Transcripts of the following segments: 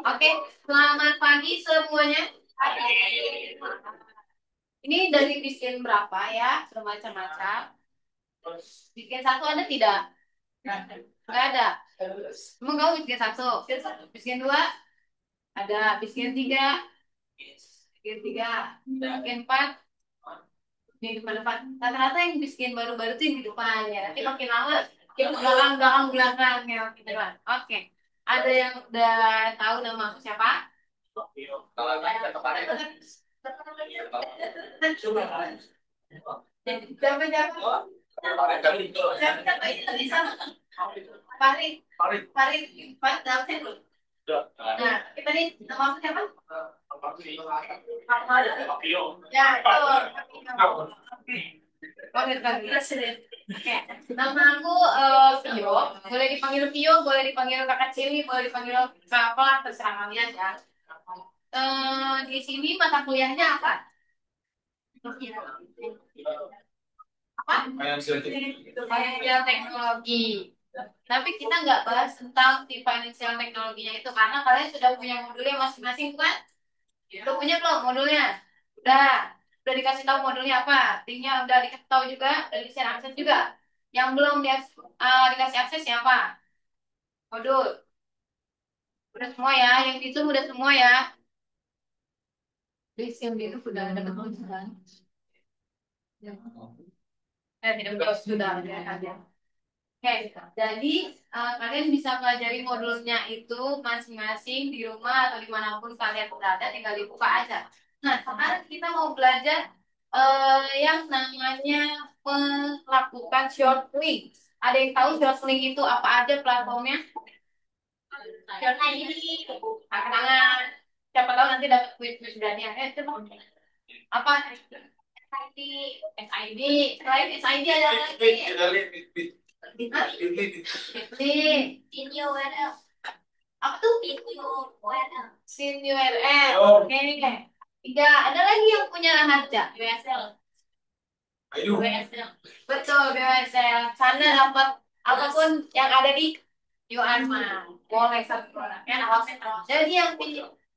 Oke, selamat pagi semuanya. Ini dari biskin berapa ya? Bermacam-macam. Biskin satu ada tidak? Nggak ada. Emang kamu biskin satu? Biskin dua? Ada. Biskin tiga? Biskin tiga. Biskin empat? Di depan-depan. Rata-rata yang biskin baru-baru tuh yang di depan ya. Nanti makin lama yang belakang ya. Gitu kan. Oke. Ada yang udah tahu nama aku siapa? Siapa siapa? Siapa itu tadi sama? Farid. Farid. Farid tahu saya belum? Nah, kita nih nama aku siapa? Ya, itu. Oke, oke. Nama aku Vio. Boleh dipanggil Vio, boleh dipanggil kakak Cili, boleh dipanggil apa, terserah kalian ya. Di sini mata kuliahnya apa? Apa? Financial teknologi. Tapi kita nggak bahas tentang di financial teknologinya itu karena kalian sudah punya modulnya masing-masing, bukan? Udah punya belum modulnya? Udah. Udah dikasih tahu modulnya apa? Linknya udah dikasih tahu juga, udah di share akses juga. Yang belum dikasih akses siapa? Modul. Udah semua ya, yang itu udah semua ya. List yang itu sudah ada tulisan. Tidak betul sudah ada. Oke, jadi kalian bisa pelajari modulnya itu masing-masing di rumah atau dimanapun kalian berada, tinggal dibuka aja. Nah, sekarang kita mau belajar yang namanya melakukan short link. Ada yang tahu short link itu apa aja platformnya? Short link ini angkat tangan. Siapa tahu nanti dapat quiz berani ya. Coba. Apa? SID, SID. Selain SID ada lagi. Ini URL. Apa tuh? Ini URL. Sin URL. Oke. Tiga. Ada lagi yang punya rahasia. USL. USL. Betul, USL. Sana dapat apapun yang ada di URL mana. Boleh satu orang. Ya, jadi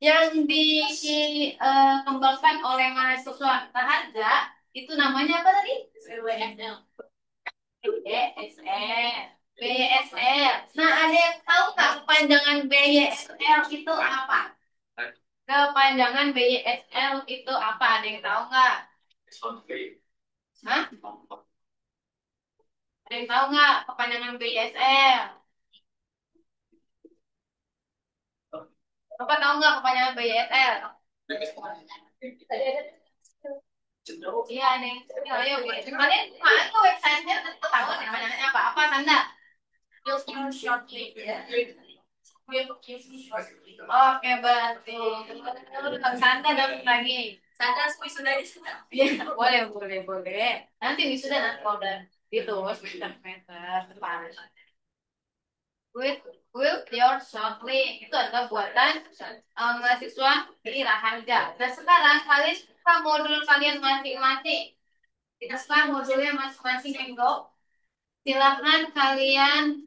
yang dikembangkan oleh mahasiswa rahasia itu namanya apa tadi? USL. BSL. BSL. Nah, ada yang tahu nggak kepanjangan BSL itu apa? Kepanjangan BSL itu apa? Ada yang tahu nggak? Hah? Ada yang tahu nggak kepanjangan BSL? Bapak tahu nggak kepanjangan BSL? Iya nih. Ayo, kalian ke websitenya tentu tahu kepanjangannya apa? Apa Tanda? Oke, betul. Santa dapat lagi. Santa wisuda di sana. Iya, boleh, boleh, boleh. Nanti wisuda nanti kalau udah itu semester depan. With your short link itu adalah buatan mahasiswa di Raharja. Dan sekarang kalian buka modul kalian masing-masing. Kita sekarang modulnya masing-masing Enggak. Silakan kalian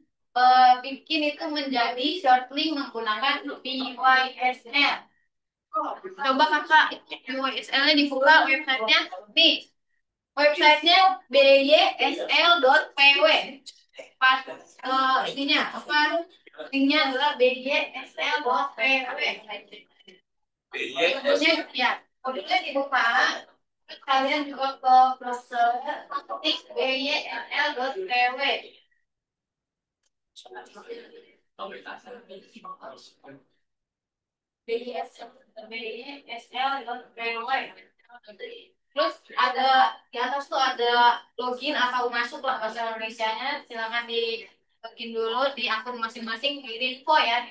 bikin itu menjadi short link menggunakan PYSL. Coba kakak PYSL-nya dibuka websitenya. Nih, websitenya bySL.pw. Pas ininya apa? Linknya adalah bySL.pw. Modulnya ya, modulnya dibuka. Kalian juga ke browser ketik bySL.pw. BSL.pw. Terus ada di atas tuh ada login atau masuk lah bahasa Indonesianya. Silakan di login dulu di akun masing-masing di info ya.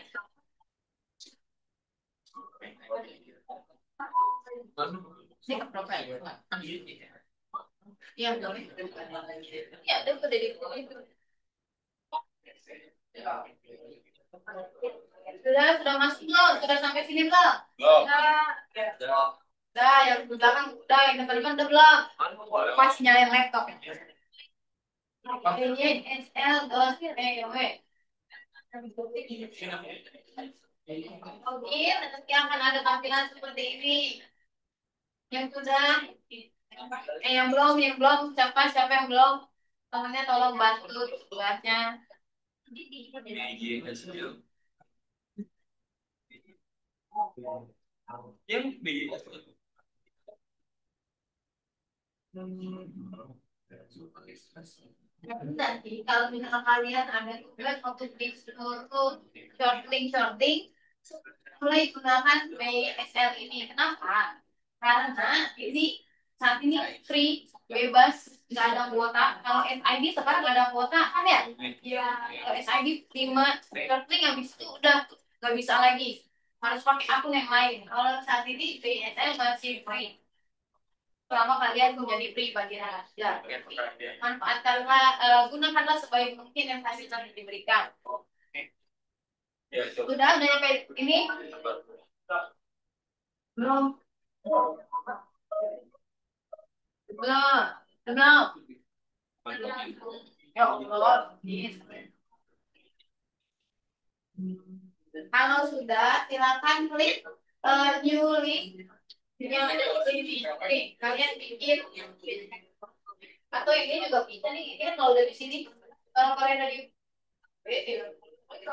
Ini ke profil. Iya, boleh. Ya, udah di itu. Sudah masuk belum? Sudah sampai sini belum? Belum. Udah, yang di belakang udah, yang depan depan udah belum. Pas nyalain laptop. YSL dos EW. Mungkin nanti akan ada tampilan seperti ini. Yang sudah, yang belum, siapa yang belum, temennya tolong bantu tugasnya. Nanti kalau misalnya kalian ada tugas untuk shorting, mulai gunakan BSL ini. Kenapa? Karena ini saat ini free, bebas, nggak ada kuota. Kalau SID sekarang nggak ada kuota, kan ya? Iya. Kalau SID 5 shorting habis itu udah nggak bisa lagi. Harus pakai akun yang lain. Kalau saat ini BSL masih free. Selama kalian menjadi pribadi rahasia. Manfaatkanlah, gunakanlah sebaik mungkin yang fasilitas yang diberikan. Sudah nyampe ini? Belum. Belum. Belum. Ya Allah. Kalau sudah, silakan klik new link yang ada di sini. Oke, kalian bikin atau ini juga bisa nih. Ini kan kalau dari sini, kalau kalian dari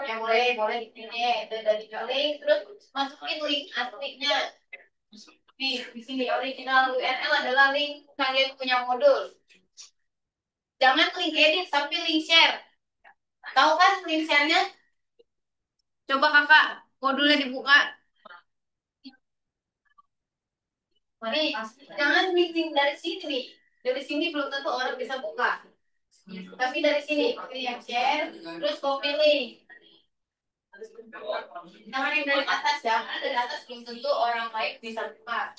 yang boleh di sini dari link, terus masukin link aslinya. Nih, di sini original URL adalah link kalian punya modul. Jangan link edit, tapi link share. Tahu kan link share-nya? Coba kakak, modulnya dibuka. Nih, jangan link dari sini nih. Dari sini belum tentu orang bisa buka. Tapi dari sini, pilih yang share, terus copy link. Jangan yang dari atas ya, karena dari atas belum tentu orang lain bisa buka.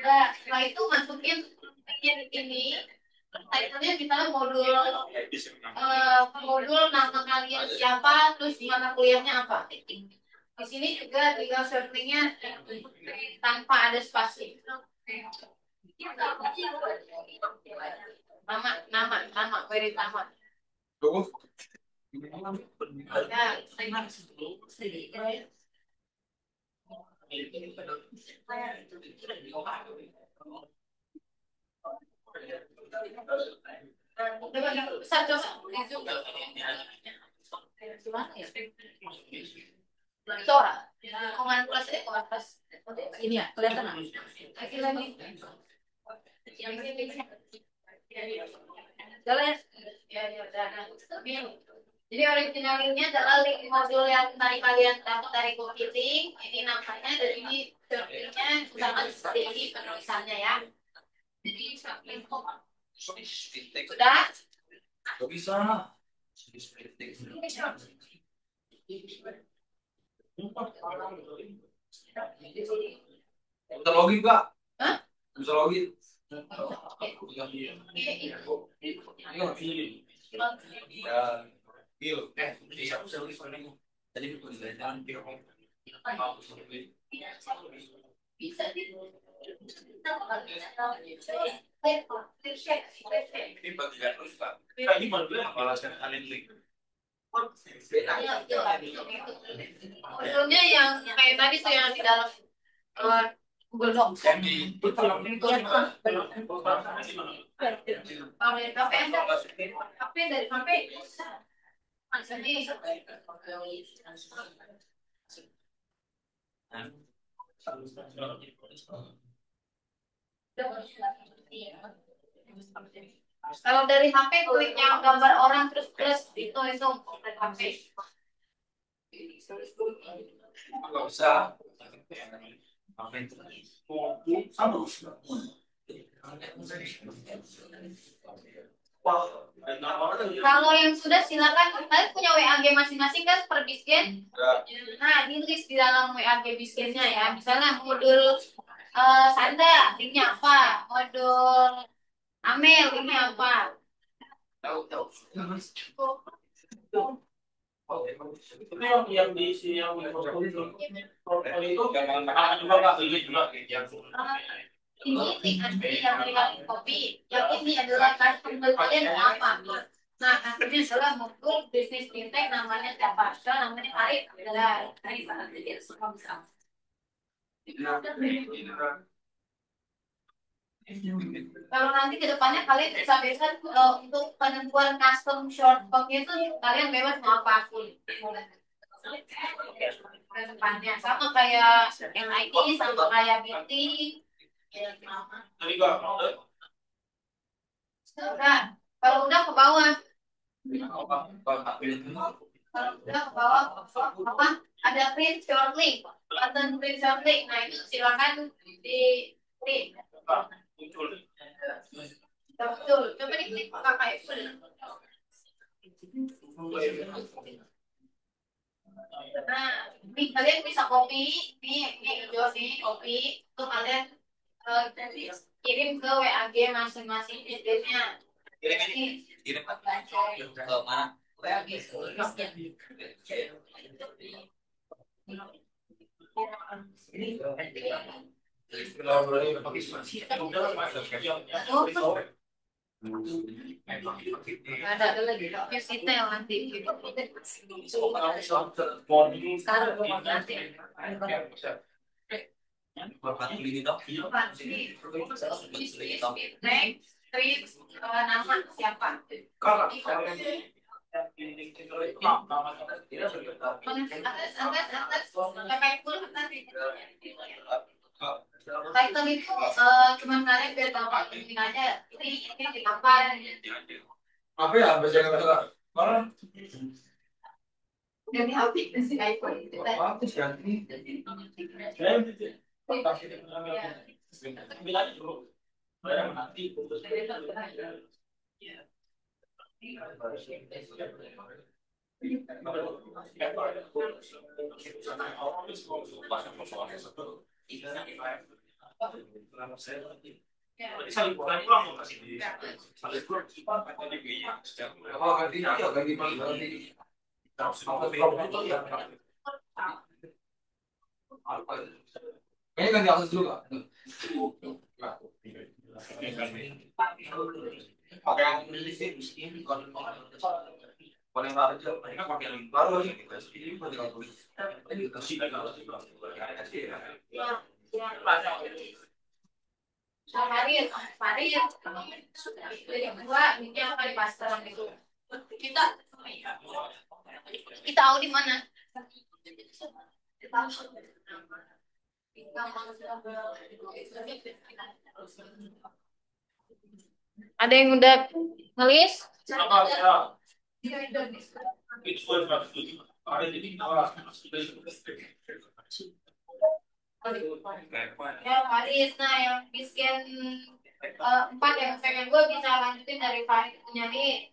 Nah, setelah itu masukin bikin ini, title-nya misalnya modul nama kalian siapa, terus mata kuliahnya apa. Di sini juga tinggal searchingnya tanpa ada spasi. Nama, query nama. Ya, coba besar coba. Gimana ya? Sora. Command plus command plus. Ini ya, kelihatan nggak? Lagi lagi. Yang ini. Jalan. Ya. Jadi originalnya adalah link modul yang tadi kalian dapat dari Computing. Ini namanya dan ini shortcutnya sama seperti ini penulisannya ya. Jadi sudah. Bisa. Bisa login Kak? Hah? Bisa login. Bisa sih. Ini bagian terus Pak. Ini modulnya apa alasan kalian link? Modulnya yang kayak tadi tuh yang di dalam Google Docs. HP dari HP kalau dari HP klik yang gambar orang terus plus itu dari HP. Nggak usah. Kalau yang sudah silakan kalian punya WAG masing-masing kan per Bisgen. Nah, ditulis di dalam WAG Bisgennya ya. Misalnya modul Sanda linknya apa? Modul Amel linknya apa? Tahu. Itu yang diisi yang itu jangan juga nggak beli juga yang ini yang dari kopi, yang ini adalah customer kalian mau apa? Nah, akhirnya adalah muncul bisnis fintech namanya siapa? Namanya Arif adalah Arif jadi suka bisa. Kalau nanti ke depannya kalian bisa bebas untuk penentuan custom short form itu kalian bebas mau apapun. Ke depannya sama kayak MIT, sama kayak BT. Jadi nggak Udah, kalau udah ke bawah. Kalau udah ke bawah, apa? Ada print short link, button print short link. Nah itu silakan di print. Betul, coba diklik pakai full. Nah, ini kalian bisa copy, ini hijau nih, copy, itu kalian kirim ke WAG masing-masing bisnisnya. kirim ke mana? WAG. Ada lagi kita yang nanti sekarang nanti nama siapa? Title itu cuma kalian biar gampang bikin aja ini apa Ya bahasa yang kata mana? dari HP si iPhone itu Bilang dulu. Nanti. Kayaknya ganti akses dulu kak. Pakai yang ini sih, miskin kalau paling aja, mereka pakai link baru aja gitu. Ini pakai kalau ini kasih Farid, Farid, yang dua ini apa di pasar itu kita kita tahu di mana ada yang udah ngelis ya Faris, nah yang bikin empat yang pengen gue bisa lanjutin dari Faris punya nih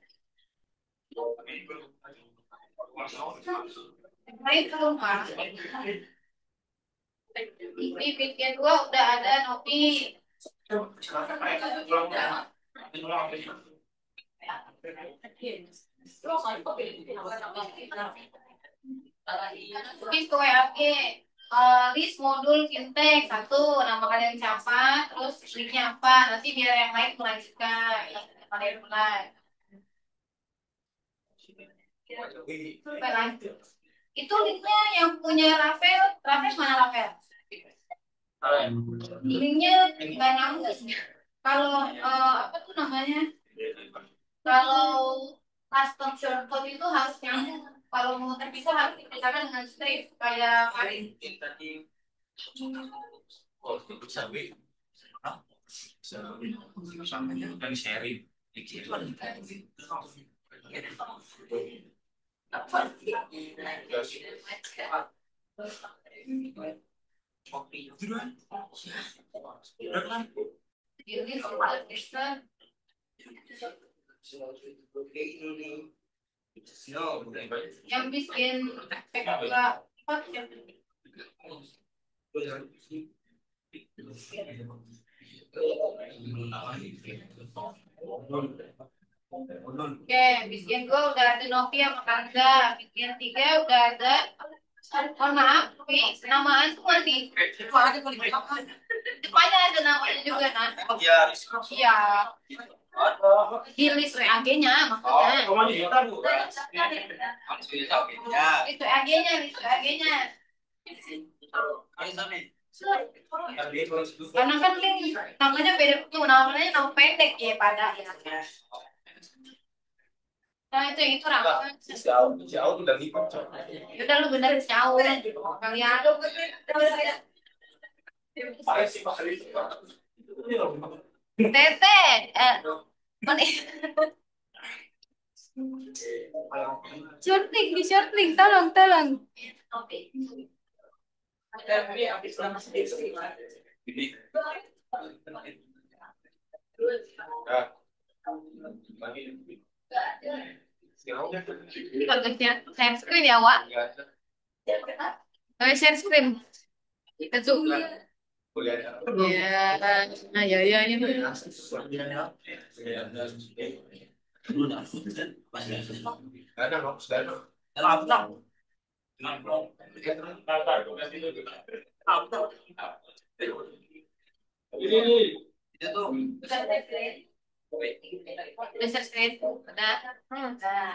Faris belum kan ini bikin gue udah ada Nopi mungkin ke WAG list modul fintech satu nama kalian siapa terus linknya apa nanti biar yang lain melanjutkan kalian mulai itu linknya yang punya Rafael mana Rafael linknya nggak nyambung kalau apa tuh namanya kalau custom shortcode itu harus nyambung kalau mau terpisah harus dipisahkan dengan strip kayak Karin oh itu bisa dan sharing itu ada ini sudah bisa yang bikin PKK apa yang Oke, bikin dua udah ada Nokia makan enggak. Bikin tiga udah ada. Mohon maaf, tapi namaan tuh masih. Depannya ada namanya juga, Nak. Ya, Iya. Di list WAG-nya maksudnya. ya. List WAG-nya, list WAG-nya. Karena kan link namanya beda tuh, namanya nama pendek ya pada ya. Nah itu Rama. Jauh udah ngikut. Udah lu benerin jauh. Kalian Tete, mana shorting di shorting, tolong tolong. Konteksnya share screen ya, Wak. Share screen. Kita zoom. Ya, nah ya ya ini. Udah share screen, udah. Udah.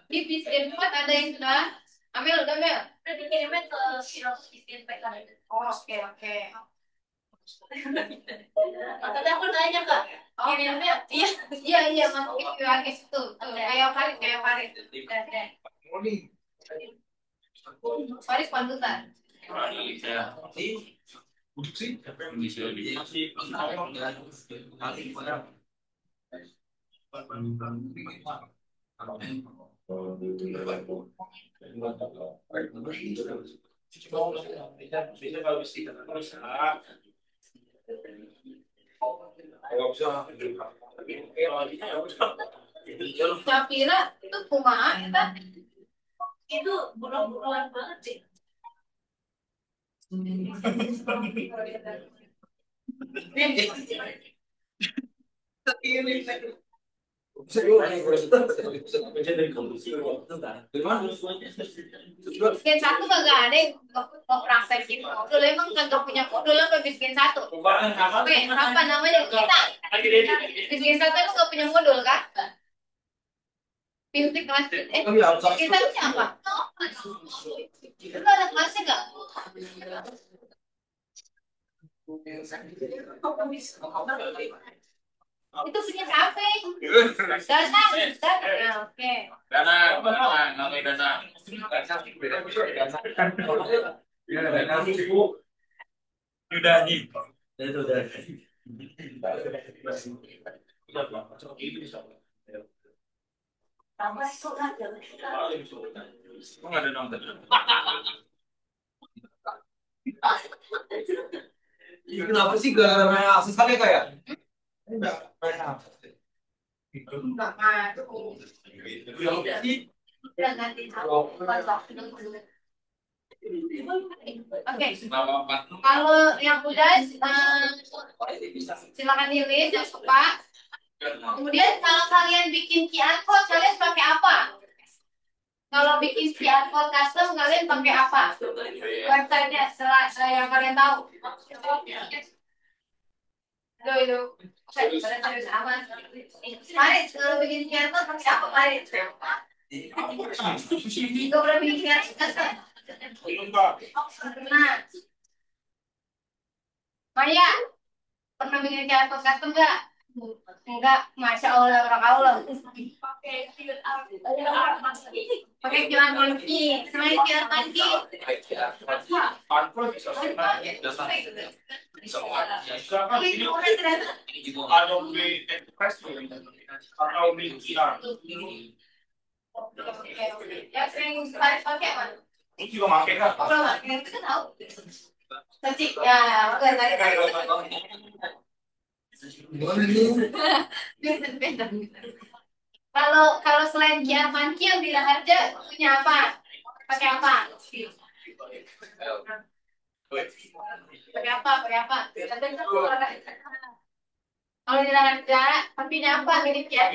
Di biskuit 4 ada yang sudah. Ambil, udah ambil. Udah dikirimnya ke biskuit PK. Oh, oke oke. Tadi aku nanya Kak, kirimnya iya iya iya masukin ke Agis tuh tuh kayak Farid. Farid pantutan. Capira itu kumaha eta? Itu bulan-bulan banget sih. Miskin satu kagak ada yang mau praktekin modul emang kagak punya modul apa miskin satu. Oke, apa namanya kita? Miskin satu itu nggak punya modul kan? Pintu kelas miskin satu siapa? Itu ada kelasnya nggak? Itu punya siapa? Dana, dana. Oke. Dana, namanya dana. Dana ibu. Udah nih. Itu udah. Nggak ada nonton. Kenapa sih gak main akses kali kayak? Enggak main akses. Enggak masuk. Udah ganti Oke, kalau yang udah silakan dilihat yang suka. Kemudian kalau kalian bikin QR code, kalian pakai apa? Kalau bikin QR code custom, kalian pakai apa? Websitenya setelah yang kalian tahu. Itu. Mari, kalau bikin QR code pakai apa, Mari? Itu udah bikin QR code custom. Nah, Maya, pernah bikin QR code custom nggak? Enggak, masya Allah, Allah. Pakai QR monkey, selain QR monkey. Ya, sering pakai apa? Ini juga pakai kan? Kalau pakai itu kan tahu. Tadi ya, oke tadi. Kalau selain Kian Manki yang di Raharja punya apa? Pakai apa? Pakai apa? Pakai apa? Kalau di negara, artinya apa? Mirip kiat.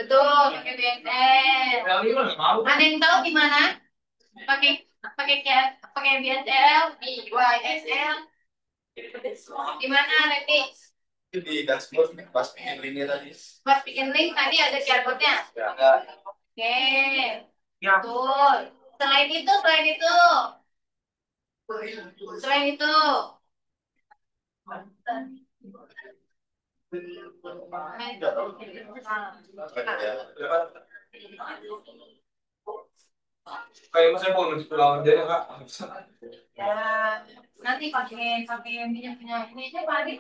Betul, pakai BSL. Ada yang tahu gimana? Pakai pakai kiat, pakai BSL, BYSL. Gimana, Reti? Di dashboard pas bikin linknya tadi. Pas bikin link tadi ada QR code-nya. Ada. Oke, Ya. betul. Selain itu, Kayak mas saya mau ngasih pulang aja kak. ya nanti pakai pakai punya ini aja Pak Adi.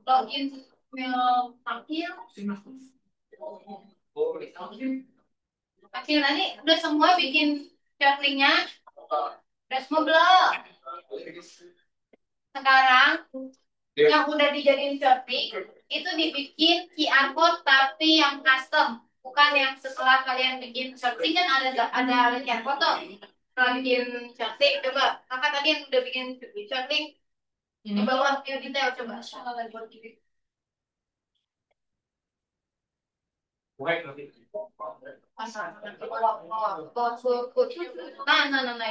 Login email Akil. Akil nanti udah semua bikin share linknya. Udah semua belum? Sekarang yang udah dijadiin shopping itu dibikin QR code tapi yang custom, bukan yang setelah kalian bikin shopping kan ada QR code tuh. Setelah bikin shopping coba kakak tadi yang udah bikin shopping di bawah view detail coba. Nah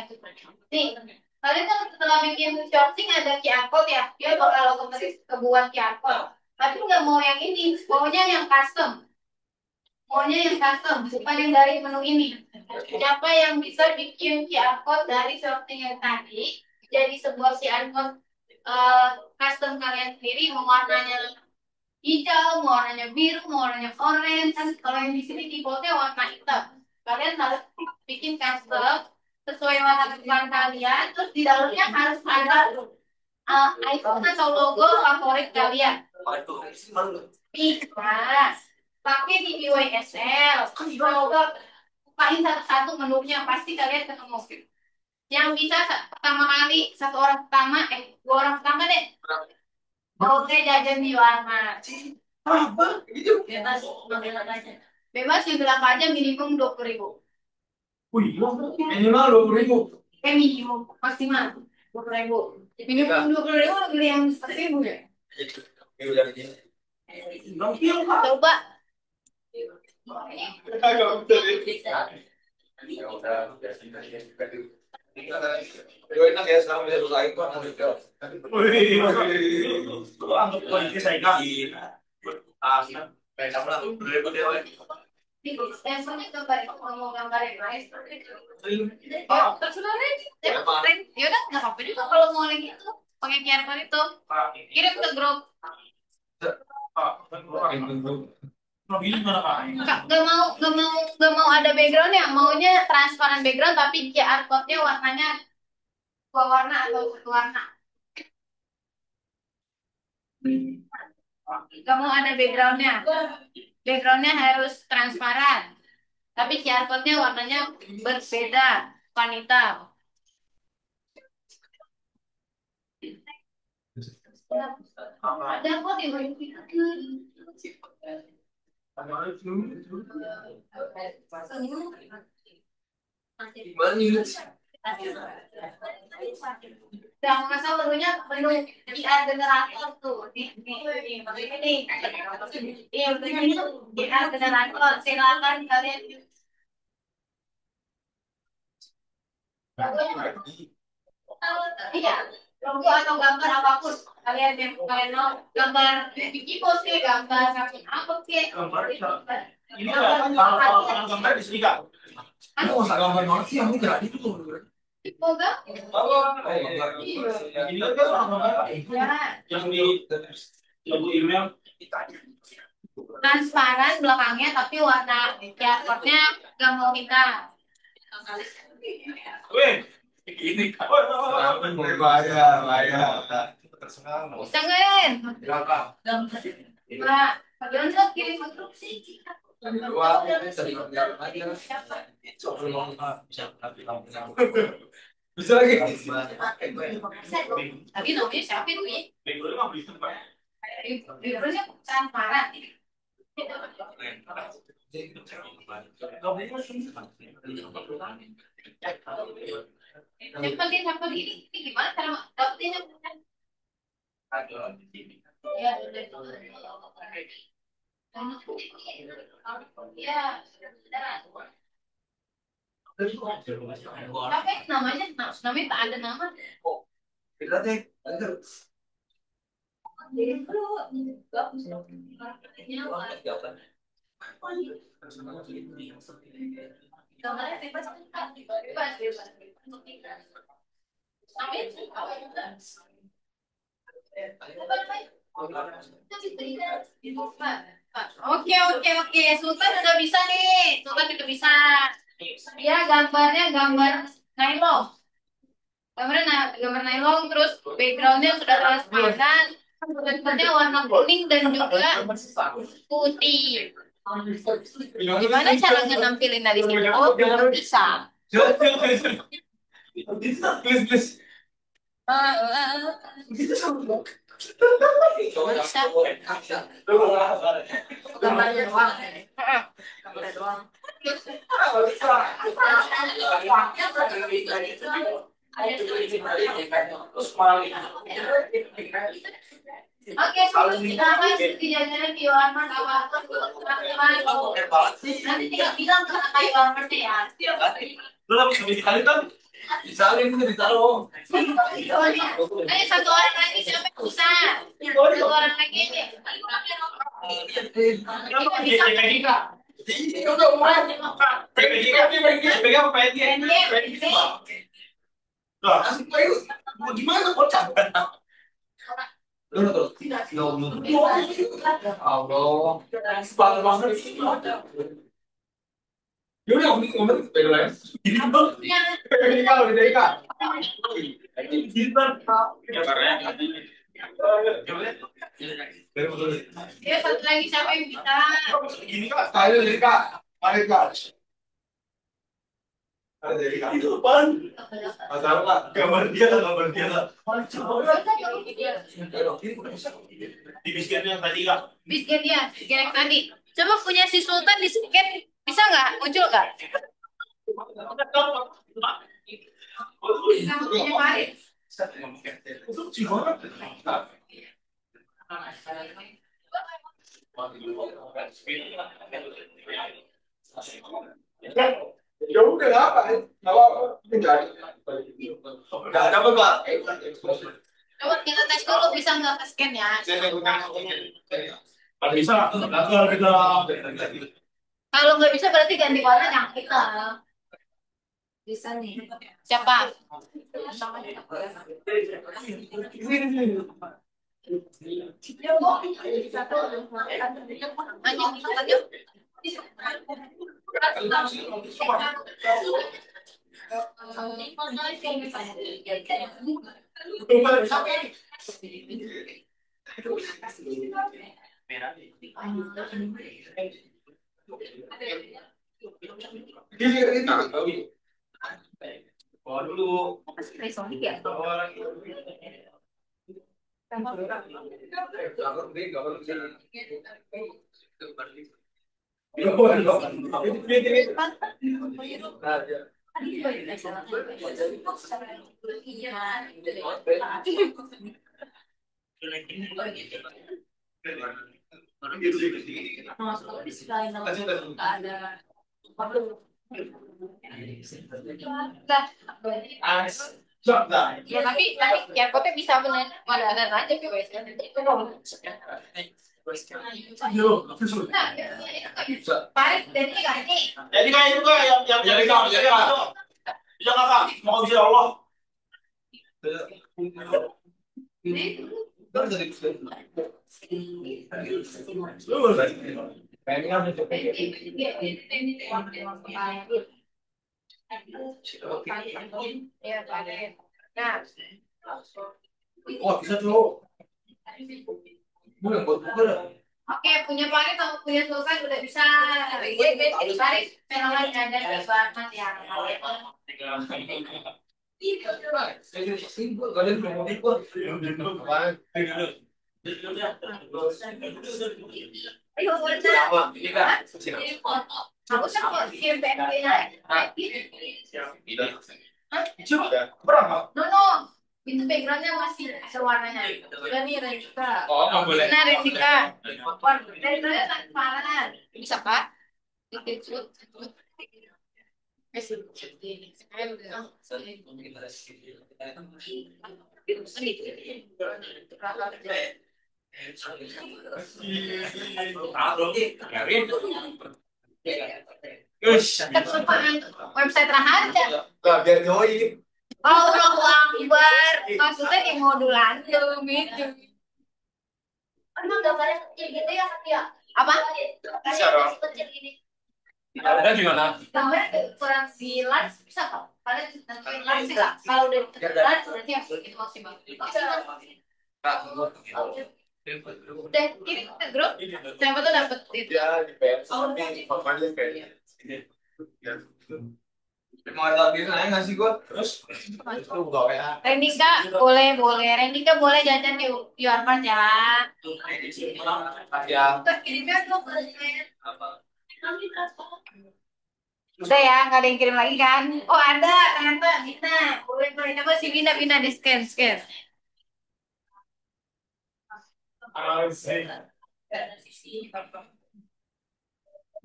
itu. Nih, kalian kan setelah bikin shopping ada QR code ya, dia bakal otomatis kebuat QR code. Tapi nggak mau yang ini, maunya yang custom. Maunya yang custom, bukan yang dari menu ini. Siapa yang bisa bikin QR code dari shopping yang tadi, jadi sebuah QR code custom kalian sendiri, mau warnanya hijau, mau warnanya biru, mau warnanya orange. Kan kalau yang di sini defaultnya warna hitam. Kalian harus bikin custom sesuai warna kesukaan kalian. Terus di dalamnya harus ada icon atau logo favorit kalian. Bisa pakai di BYSL. Coba bukain satu-satu menunya, pasti kalian ketemu. Yang bisa pertama kali, satu orang pertama, dua orang pertama deh. Oke, jajan di Walmart. Apa? Gitu. Bebas, bilang aja. Bebas yang bilang aja minimum 20.000. Wih, minimal 20.000. Minimum, maksimal 20.000. Minimum 20.000 beli yang 1.000 ya? Coba. Ya enak ya sekarang bisa bersaing kok. Lu anggap kondisi saya kaki. Kayak kamu lah, berikut ya. Soalnya gambar itu mau gambar yang lain seperti itu. Terserah deh. Ya udah nggak apa-apa juga kalau mau lagi itu pakai QR code itu. Kirim ke grup. Nggak mau ada background ya, maunya transparan background tapi QR code-nya warnanya dua warna atau satu warna. Nggak mau ada backgroundnya. Backgroundnya harus transparan. Tapi QR code-nya warnanya berbeda, bukan hitam. Ada kok di yang masa menunya menu PR generator tuh ini iya betul PR generator silakan kalian iya logo atau gambar apapun kalian yang kalian mau gambar biji pos gambar kaki apa sih Ini kalau gambar di sini kak. Ini masa gambar banget sih yang ini gerak itu. Semoga Ini kan orang gambar yang di logo email transparan belakangnya tapi warna cardboardnya gak mau kita. Weh, ini bayar. Bisa nggak? Berapa? Nah, kalian tuh kirim instruksi. Wah, bisa lagi. Tapi namanya siapa itu ya? Liburnya transparan. Sampel ini gimana cara dapetinnya? Ada di sini. Ya, ya, tapi namanya tak ada nama. Kita deh. Gambarnya bebas, bebas, bebas. Oke, oke, oke. Sultan udah bisa nih. Sultan udah bisa. Dia gambarnya gambar nylon. Gambar nylon, terus backgroundnya sudah transparan. Backgroundnya warna kuning dan juga putih. Gimana cara nampilin dari sini? Oh, belum bisa. Please. Bisa. Gambarnya doang. Gambarnya doang. Oke, sekarang kejadian di Walmart apa? Nanti tinggal bilang ke kayak Walmart ya. Lu habis sekali kan? Disalin itu ditaruh. Ayo satu orang lagi siapa yang bisa? Satu orang lagi nih. Kenapa dia kayak Kak? Iya, udah mulai. Pegang apa pengen? Lah, mau gimana kocak? Lu terus. Allah. Sepatu banget sih. Ya udah, ngomong beda lah. Ini bang. Ini kalau dari Kak. Ya satu lagi siapa yang bisa? Gini Kak, kayu dari Kak. Mari Kak. Ada dari Kak. Itu apaan? Masalah Kak. Gambar dia. Di biskuit yang tadi Kak. Biskuit dia, biskuit yang tadi. Coba punya si Sultan di scan bisa nggak? Muncul nggak? Sama punya Farid. Ya udah apa? Enggak ada. Enggak ada apa Pak? Coba kita tes dulu bisa nggak ke scan ya? Kalau bisa, gagal kita. Kalau nggak bisa berarti ganti warna yang kita. Bisa nih. Siapa? Lanjut. Bawa dulu. Ya tapi ya kotnya bisa bener bener aja guys. Nah, Farid dari ini. Jadi kayak itu kak yang jadi kak, bisa kakak, mau bisa Allah. Ya, Farid. Nah, Wah bisa tuh. Bukan buat buka dah. oke, punya Farid sama punya Sultan udah bisa. Farid, fenomen ada di Barat ya. Ayo, aku kan kirim PNG-nya. Berapa? No, no. Itu backgroundnya masih ada warnanya. Udah nih Rendika. Oh, nggak boleh. Nah Rendika. Backgroundnya transparan. Bisa Kak? Dikit. Website Raharja. Nah, biar join. Allahu Akbar. Maksudnya di modulan tuh itu. Emang gambarnya kecil gitu ya, Satya? Apa? Bisa dong. Kecil gini. Ada gimana? Gambarnya kurang di large bisa kok? Kalian tentuin large nggak? Kalau udah large berarti yang itu maksimal. Udah kirim ke grup. Siapa tuh dapet itu? Ya, di PS. Tapi formatnya di PS. Ya. Mau ada bikin aja nggak sih gua? Terus itu gawe ya. Rendika boleh. Rendika boleh jajan di Yormart ya. Ya. Kirimnya tuh ke udah ya, nggak ada yang kirim lagi kan? Oh ada, ternyata Bina. Boleh coba si Bina di scan.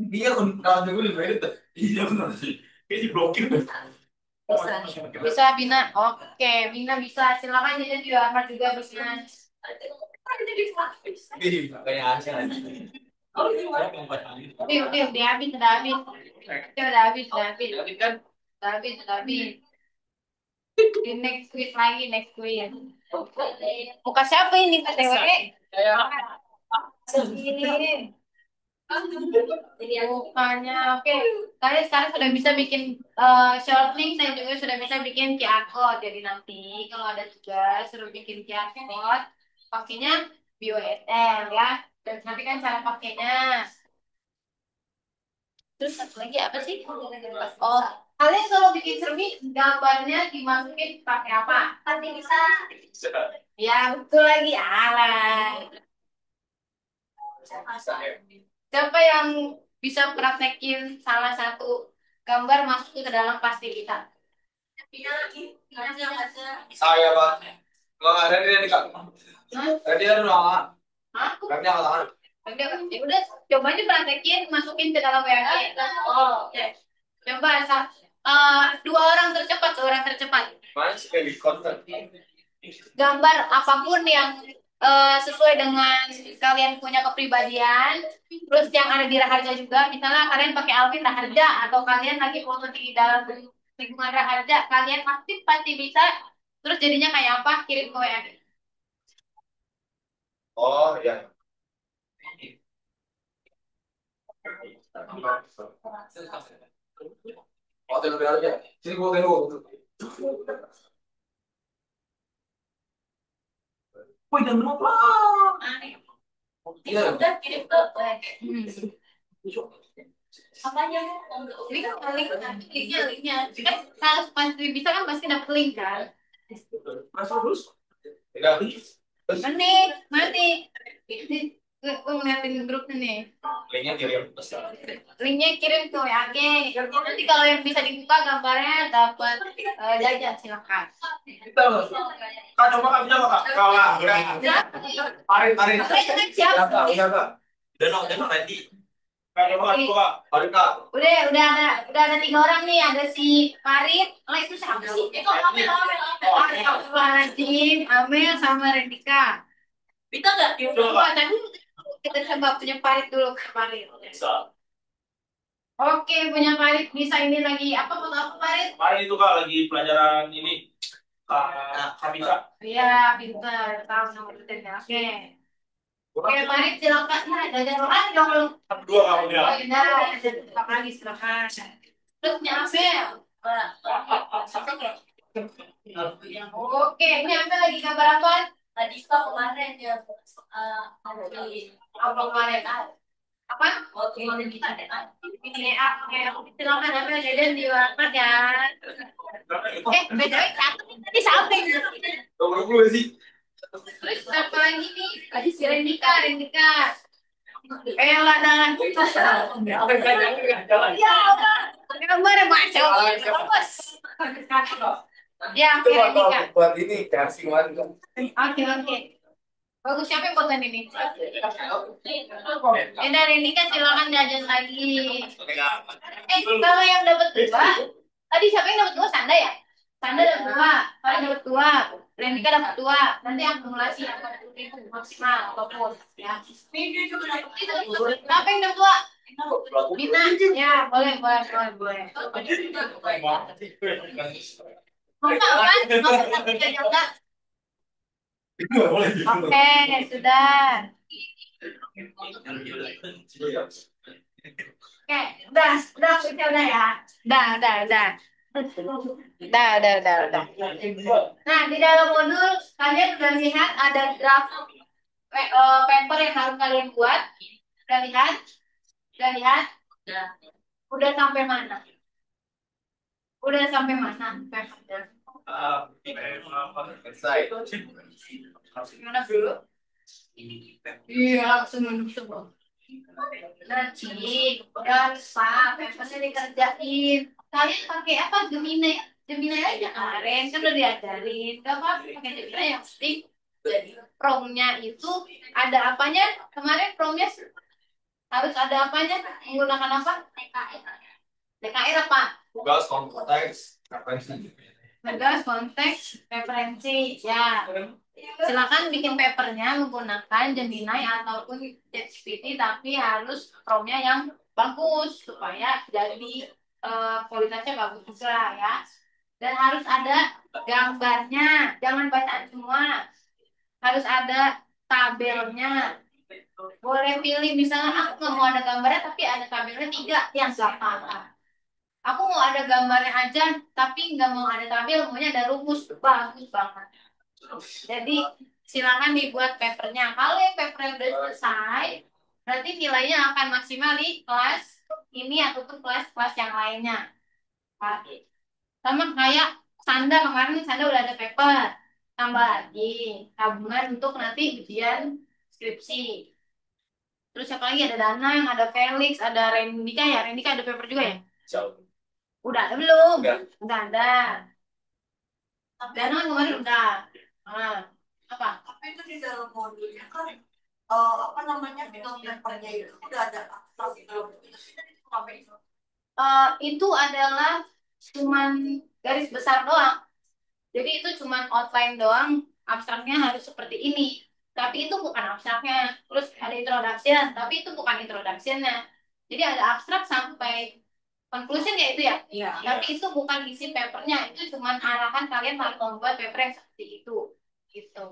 Dia kan kalau dulu lebih itu. Iya benar sih. Kayak diblokir. Bisa Bina. Oke, Bina bisa. Silakan jajan di Yormart juga Bina. Ini kayak Asia. Udah habis. Udah habis. Udah habis. Di next week lagi, next week. Muka siapa ini, PTW? Ini. Mukanya, oke. Kalian sekarang sudah bisa bikin short link, saya juga sudah bisa bikin QR code. Jadi nanti kalau ada tugas, suruh bikin QR code, pakainya BioSL ya. Dan nanti kan cara pakainya. Terus satu lagi apa sih? Oh, kalian kalau bikin cermin gambarnya dimasukin pakai apa? Tadi bisa. Ya betul lagi alat. Siapa yang bisa praktekin salah satu gambar masuk ke dalam pasti kita? Saya Pak. Nggak ada dia Kak. Hah? Tadi ada ruangan. Aku Kami angkat tangan. ya udah coba aja praktekin masukin ke dalam WA. Oh, oke. Coba dua orang tercepat. Mana sih kayak di konten? Gambar apapun yang sesuai dengan kalian punya kepribadian, terus yang ada di Raharja juga, misalnya kalian pakai Alvin Raharja atau kalian lagi foto di dalam lingkungan Raharja, kalian pasti bisa, terus jadinya kayak apa, kirim ke WA. Oh ya. Oh, tengok aja. Sini gua tengok. Wih, jangan lupa. Iya. Udah kirim ke WA. Apanya? Linknya. Kan kalau pasti bisa kan pasti dapet link kan. Masuk terus. Tidak. Mati. Gue ngeliatin grupnya nih. Linknya kirim. Linknya kirim ke WA. Nanti kalau yang bisa dibuka gambarnya dapat jajan silakan. Kita. Kak, coba kak bisa kak. Kalah. Tarik. Siap. Udah kak. Udah ready. Kak, coba kak buka. Tarik kak. Udah ada 3 orang nih. Ada si Farid. Oh itu siapa sih? Itu Amel. Astagfirullahaladzim. Amel sama Rendika. Bisa nggak? Coba tadi kita coba punya Farid dulu ke Farid. Bisa. Oke, punya Farid bisa ini lagi apa foto apa Farid? Mari itu kak lagi pelajaran ini. Kak bisa. Iya, pintar. Tahu nama detailnya. Oke, Farid silakan. Nah, jajan orang dong lu. Dua kamu dia. Oh, iya, jajan lagi silakan. Terus punya Amel. Oke, ini Amel lagi kabar apa? Tadi kemarin ya, kemarin apa? Oke, ini silakan Amel jajan di warteg ya. BTW tadi sampai. Nomor 10 sih. Terus apa lagi nih? Tadi si Rendika. Lah dalam. Ya, gambar macam. Bagus. Ya, oke, Rendika. Buat ini casing one. Oke, oke. Bagus, siapa yang konten ini? Ya, dari Rendika silakan diajar lagi. Kalau yang dapat dua, tadi siapa yang dapat dua? Sanda ya? Sanda dapat dua, kalian dapat dua, Rendika dapat dua. Nanti akumulasi itu maksimal ataupun ya. Itu siapa yang dapat dua? Bina, ya boleh, boleh, boleh, boleh. Mau apa? Mau enggak? Oke, sudah. Oke, udah ya. Udah. Udah. Nah, di dalam modul kalian udah lihat ada draft paper yang harus kalian buat. Udah lihat? Udah lihat? Udah sampai mana? Udah sampai mana papernya? Gimana dulu? Iya, langsung nunduk semua. Nanti udah Pak, papernya dikerjain. Kalian pakai apa? Gemini, Gemini aja kemarin kan udah diajarin. Gak apa-apa pakai Gemini yang penting. Jadi promnya itu ada apanya? Kemarin promnya harus ada apanya? Menggunakan apa? DKR. DKR apa? Tugas konteks referensi. Tugas konteks referensi. Ya. Silakan bikin papernya menggunakan Gemini ataupun ChatGPT, tapi harus promnya yang bagus supaya jadi kualitasnya bagus juga ya. Dan harus ada gambarnya, jangan bacaan semua. Harus ada tabelnya. Boleh pilih misalnya aku nggak mau ada gambarnya tapi ada tabelnya tiga yang nggak apa-apa. Aku mau ada gambarnya aja tapi nggak mau ada tabel, maunya ada rumus, bagus banget. Jadi silakan dibuat papernya. Kalau yang papernya udah selesai, berarti nilainya akan maksimal di kelas ini ataupun kelas-kelas yang lainnya. Sama kayak Sanda kemarin, Sanda udah ada paper. Tambah lagi tabungan untuk nanti ujian skripsi. Terus siapa lagi? Ada Danang, ada Felix, ada Rendika ya. Rendika ada paper juga ya? Udah ada belum? Udah ada. Danang kemarin udah. Ah, apa? Tapi itu di dalam modulnya kan apa namanya film papernya itu udah ada aktor gitu. Itu sih dari sampai itu. Itu adalah cuman garis besar doang. Jadi itu cuman outline doang. Abstraknya harus seperti ini. Tapi itu bukan abstraknya. Terus ada introduction, tapi itu bukan introductionnya. Jadi ada abstrak sampai conclusion ya itu ya. Iya. Tapi itu bukan isi papernya. Itu cuman arahan kalian harus membuat paper yang seperti itu. Gitu.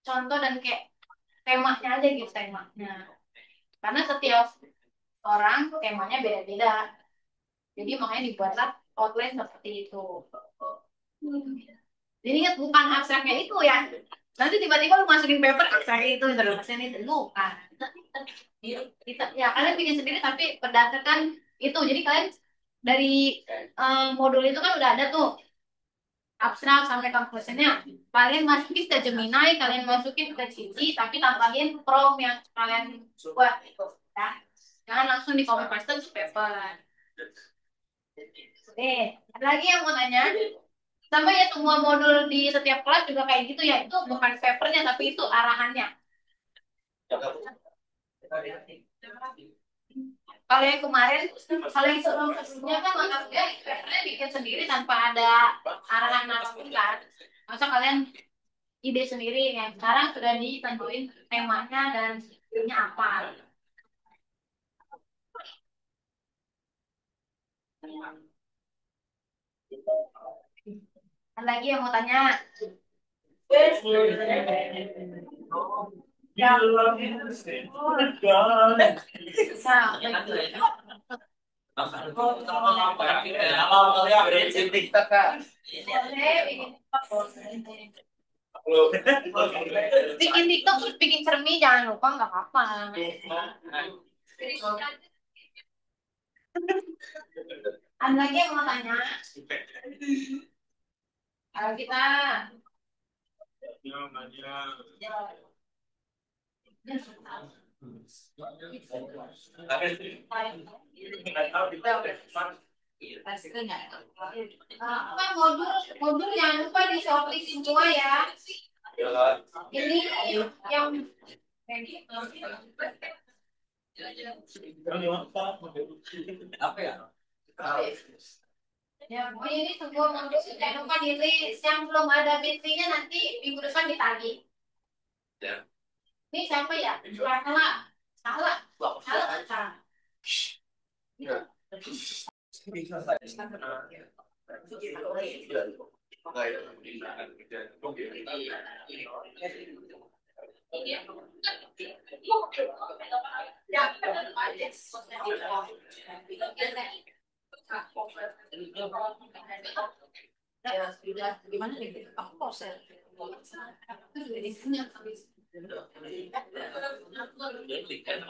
Contoh dan kayak temanya aja gitu temanya. Karena setiap orang temanya beda-beda. Jadi makanya dibuatlah outline seperti itu. Jadi ingat bukan abstraknya itu ya. Nanti tiba-tiba lu masukin paper abstraknya itu introduction itu bukan. Kita, ya kalian bikin sendiri tapi berdasarkan itu. Jadi kalian dari modul itu kan udah ada tuh abstrak sampai conclusionnya. Kalian masukin ke Gemini, kalian masukin ke Cici, tapi tambahin prompt yang kalian buat itu. Ya. Jangan langsung di copy paste ke paper. Ada lagi yang mau tanya? Sama ya semua modul di setiap kelas juga kayak gitu ya. Itu bukan papernya tapi itu arahannya. Kalau yang kemarin, kalau yang sebelumnya kan maksudnya papernya bikin sendiri tanpa ada arahan apapun kan. Masa kalian ide sendiri ya. Sekarang sudah ditentuin temanya dan ininya apa. Ada lagi yang mau tanya? Bikin TikTok terus bikin cermin jangan lupa nggak apa-apa. Ada lagi yang mau tanya? Ayo kita. Apa modul jangan lupa di shortlist semua ya. Ini yang Apa ya? ya, pokoknya ini semua modul jangan lupa di list. Yang belum ada BT-nya nanti minggu depan ditagih. Ya. Ini siapa ya? Salah. Salah. Salah. Ya sudah gimana nih? Aku proses. Jadi kan